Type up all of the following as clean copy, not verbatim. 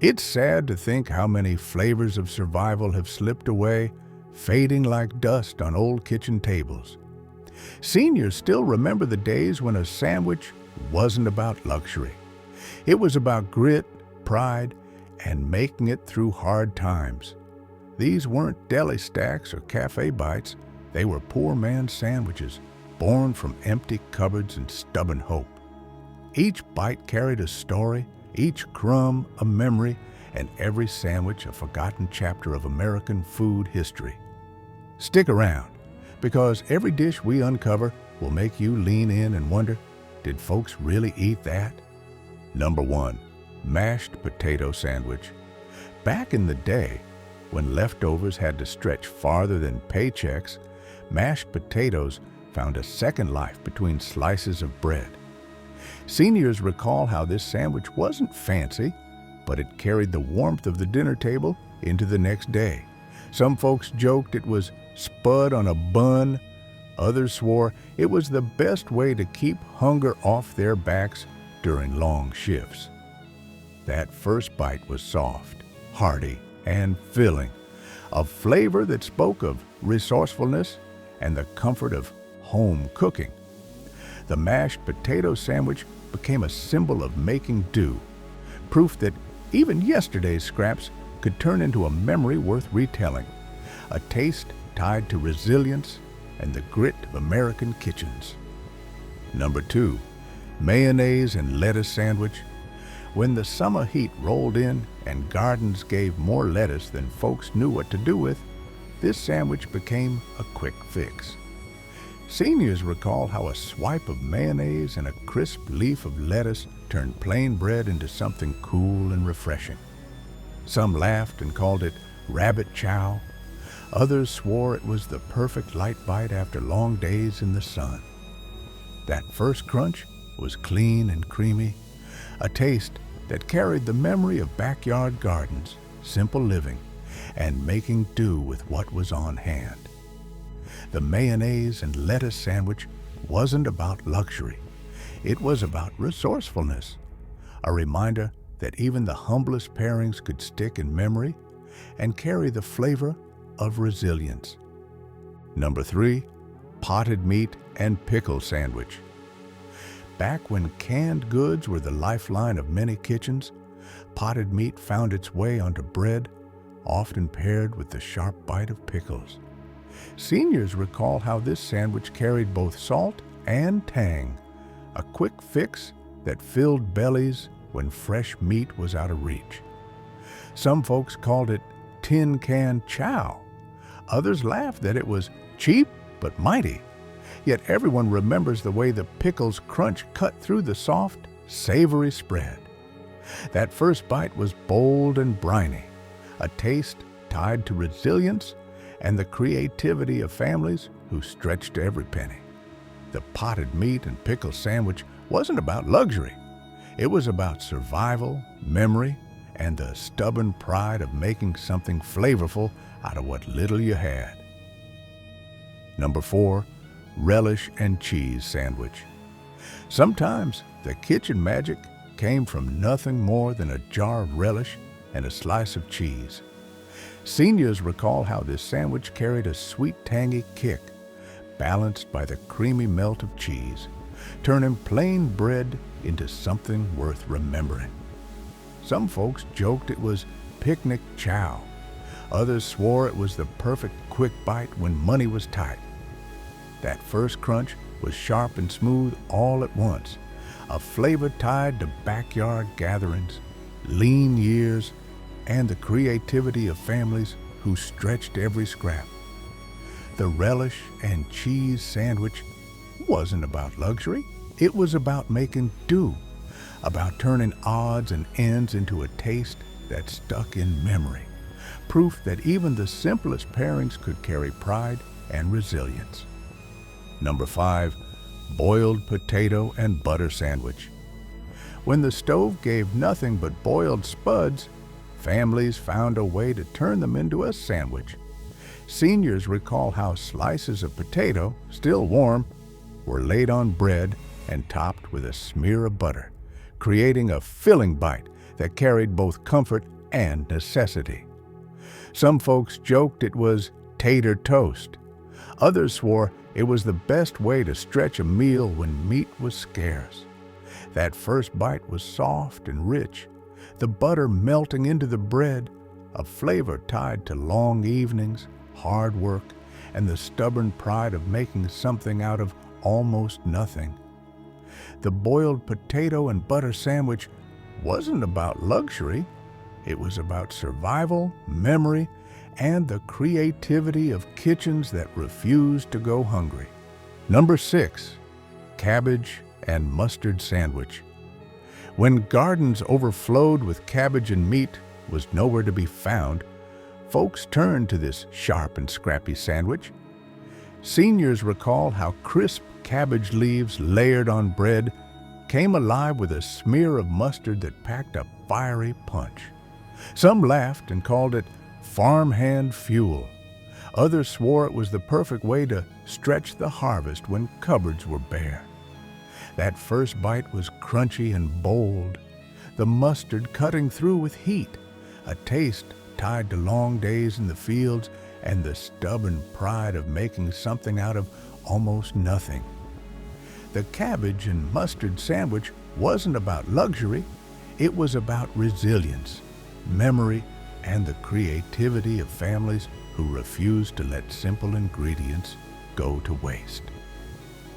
It's sad to think how many flavors of survival have slipped away, fading like dust on old kitchen tables. Seniors still remember the days when a sandwich wasn't about luxury. It was about grit, pride, and making it through hard times. These weren't deli stacks or cafe bites. They were poor man's sandwiches, born from empty cupboards and stubborn hope. Each bite carried a story, each crumb a memory, and every sandwich a forgotten chapter of American food history. Stick around, because every dish we uncover will make you lean in and wonder, did folks really eat that? Number 1, mashed potato sandwich. Back in the day, when leftovers had to stretch farther than paychecks, mashed potatoes found a second life between slices of bread. Seniors recall how this sandwich wasn't fancy, but it carried the warmth of the dinner table into the next day. Some folks joked it was spud on a bun. Others swore it was the best way to keep hunger off their backs during long shifts. That first bite was soft, hearty, and filling, a flavor that spoke of resourcefulness and the comfort of home cooking. The mashed potato sandwich became a symbol of making do, proof that even yesterday's scraps could turn into a memory worth retelling, a taste tied to resilience and the grit of American kitchens. Number 2, mayonnaise and lettuce sandwich. When the summer heat rolled in and gardens gave more lettuce than folks knew what to do with, this sandwich became a quick fix. Seniors recall how a swipe of mayonnaise and a crisp leaf of lettuce turned plain bread into something cool and refreshing. Some laughed and called it rabbit chow. Others swore it was the perfect light bite after long days in the sun. That first crunch was clean and creamy, a taste that carried the memory of backyard gardens, simple living, and making do with what was on hand. The mayonnaise and lettuce sandwich wasn't about luxury. It was about resourcefulness, a reminder that even the humblest pairings could stick in memory and carry the flavor of resilience. Number 3, potted meat and pickle sandwich. Back when canned goods were the lifeline of many kitchens, potted meat found its way onto bread, often paired with the sharp bite of pickles. Seniors recall how this sandwich carried both salt and tang, a quick fix that filled bellies when fresh meat was out of reach. Some folks called it tin can chow. Others laughed that it was cheap but mighty. Yet everyone remembers the way the pickle's crunch cut through the soft, savory spread. That first bite was bold and briny, a taste tied to resilience and the creativity of families who stretched every penny. The potted meat and pickle sandwich wasn't about luxury. It was about survival, memory, and the stubborn pride of making something flavorful out of what little you had. Number 4, relish and cheese sandwich. Sometimes the kitchen magic came from nothing more than a jar of relish and a slice of cheese. Seniors recall how this sandwich carried a sweet, tangy kick, balanced by the creamy melt of cheese, turning plain bread into something worth remembering. Some folks joked it was picnic chow. Others swore it was the perfect quick bite when money was tight. That first crunch was sharp and smooth all at once, a flavor tied to backyard gatherings, lean years, and the creativity of families who stretched every scrap. The relish and cheese sandwich wasn't about luxury. It was about making do, about turning odds and ends into a taste that stuck in memory, proof that even the simplest pairings could carry pride and resilience. Number 5, boiled potato and butter sandwich. When the stove gave nothing but boiled spuds, families found a way to turn them into a sandwich. Seniors recall how slices of potato, still warm, were laid on bread and topped with a smear of butter, creating a filling bite that carried both comfort and necessity. Some folks joked it was tater toast. Others swore it was the best way to stretch a meal when meat was scarce. That first bite was soft and rich, the butter melting into the bread, a flavor tied to long evenings, hard work, and the stubborn pride of making something out of almost nothing. The boiled potato and butter sandwich wasn't about luxury. It was about survival, memory, and the creativity of kitchens that refused to go hungry. Number 6, cabbage and mustard sandwich. When gardens overflowed with cabbage and meat was nowhere to be found, folks turned to this sharp and scrappy sandwich. Seniors recall how crisp cabbage leaves layered on bread came alive with a smear of mustard that packed a fiery punch. Some laughed and called it farmhand fuel. Others swore it was the perfect way to stretch the harvest when cupboards were bare. That first bite was crunchy and bold, the mustard cutting through with heat, a taste tied to long days in the fields and the stubborn pride of making something out of almost nothing. The cabbage and mustard sandwich wasn't about luxury, it was about resilience, memory, and the creativity of families who refused to let simple ingredients go to waste.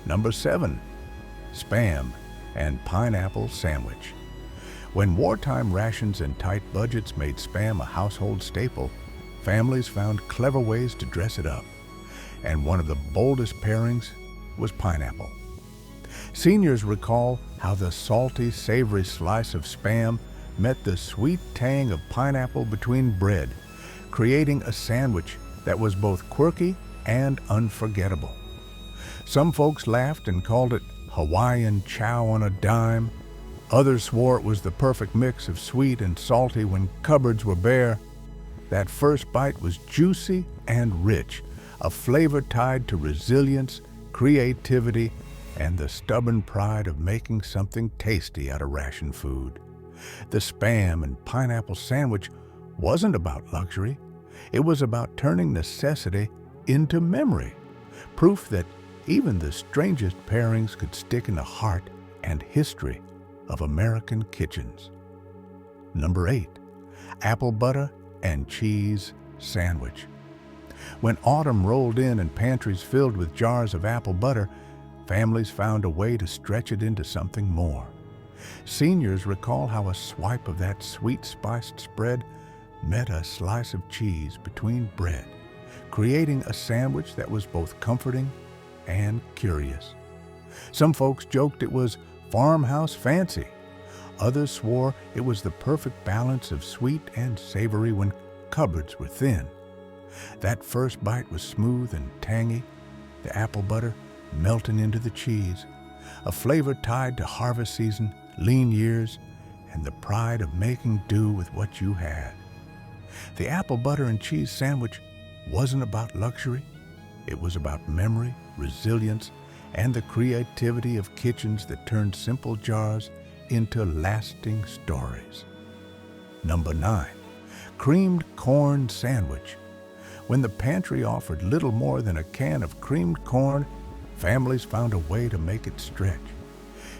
Number 7, Spam and pineapple sandwich. When wartime rations and tight budgets made Spam a household staple, families found clever ways to dress it up, and one of the boldest pairings was pineapple. Seniors recall how the salty, savory slice of Spam met the sweet tang of pineapple between bread, creating a sandwich that was both quirky and unforgettable. Some folks laughed and called it Hawaiian chow on a dime. Others swore it was the perfect mix of sweet and salty when cupboards were bare. That first bite was juicy and rich, a flavor tied to resilience, creativity, and the stubborn pride of making something tasty out of ration food. The Spam and pineapple sandwich wasn't about luxury. It was about turning necessity into memory, proof that even the strangest pairings could stick in the heart and history of American kitchens. Number 8, apple butter and cheese sandwich. When autumn rolled in and pantries filled with jars of apple butter, families found a way to stretch it into something more. Seniors recall how a swipe of that sweet spiced spread met a slice of cheese between bread, creating a sandwich that was both comforting and curious. Some folks joked it was farmhouse fancy. Others swore it was the perfect balance of sweet and savory when cupboards were thin. That first bite was smooth and tangy, the apple butter melting into the cheese, a flavor tied to harvest season, lean years, and the pride of making do with what you had. The apple butter and cheese sandwich wasn't about luxury. It was about memory, resilience, and the creativity of kitchens that turned simple jars into lasting stories. Number 9, creamed corn sandwich. When the pantry offered little more than a can of creamed corn, families found a way to make it stretch.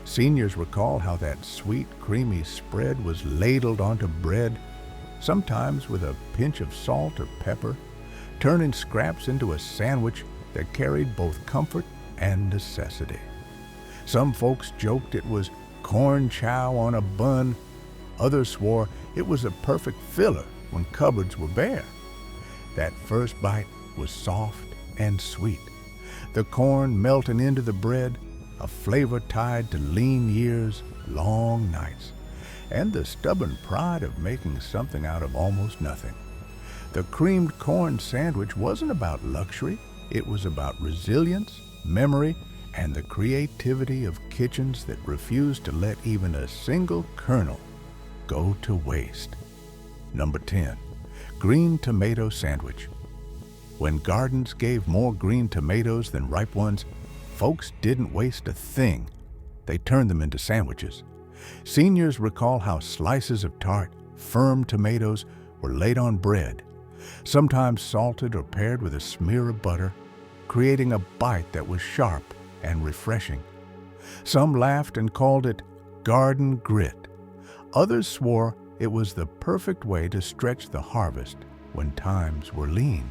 Seniors recall how that sweet, creamy spread was ladled onto bread, sometimes with a pinch of salt or pepper, turning scraps into a sandwich that carried both comfort and necessity. Some folks joked it was corn chow on a bun. Others swore it was a perfect filler when cupboards were bare. That first bite was soft and sweet, the corn melting into the bread, a flavor tied to lean years, long nights, and the stubborn pride of making something out of almost nothing. The creamed corn sandwich wasn't about luxury. It was about resilience, memory, and the creativity of kitchens that refused to let even a single kernel go to waste. Number 10, green tomato sandwich. When gardens gave more green tomatoes than ripe ones, folks didn't waste a thing. They turned them into sandwiches. Seniors recall how slices of tart, firm tomatoes were laid on bread, sometimes salted or paired with a smear of butter, creating a bite that was sharp and refreshing. Some laughed and called it garden grit. Others swore it was the perfect way to stretch the harvest when times were lean.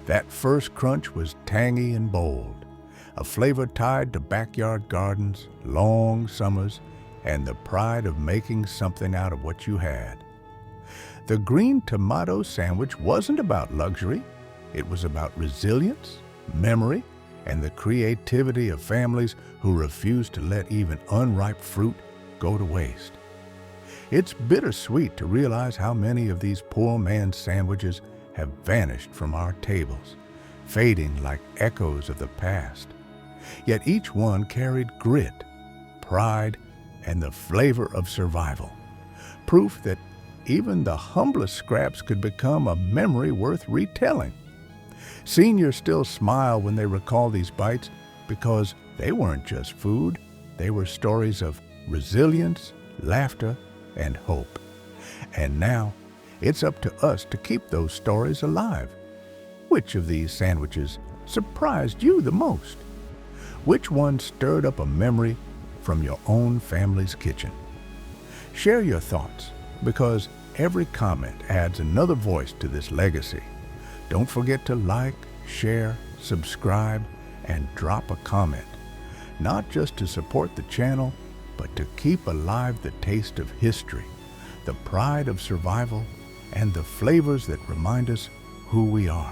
That first crunch was tangy and bold, a flavor tied to backyard gardens, long summers, and the pride of making something out of what you had. The green tomato sandwich wasn't about luxury. It was about resilience, memory, and the creativity of families who refused to let even unripe fruit go to waste. It's bittersweet to realize how many of these poor man's sandwiches have vanished from our tables, fading like echoes of the past. Yet each one carried grit, pride, and the flavor of survival, proof that even the humblest scraps could become a memory worth retelling. Seniors still smile when they recall these bites because they weren't just food, they were stories of resilience, laughter, and hope. And now, it's up to us to keep those stories alive. Which of these sandwiches surprised you the most? Which one stirred up a memory from your own family's kitchen? Share your thoughts, because every comment adds another voice to this legacy. Don't forget to like, share, subscribe, and drop a comment, not just to support the channel, but to keep alive the taste of history, the pride of survival, and the flavors that remind us who we are.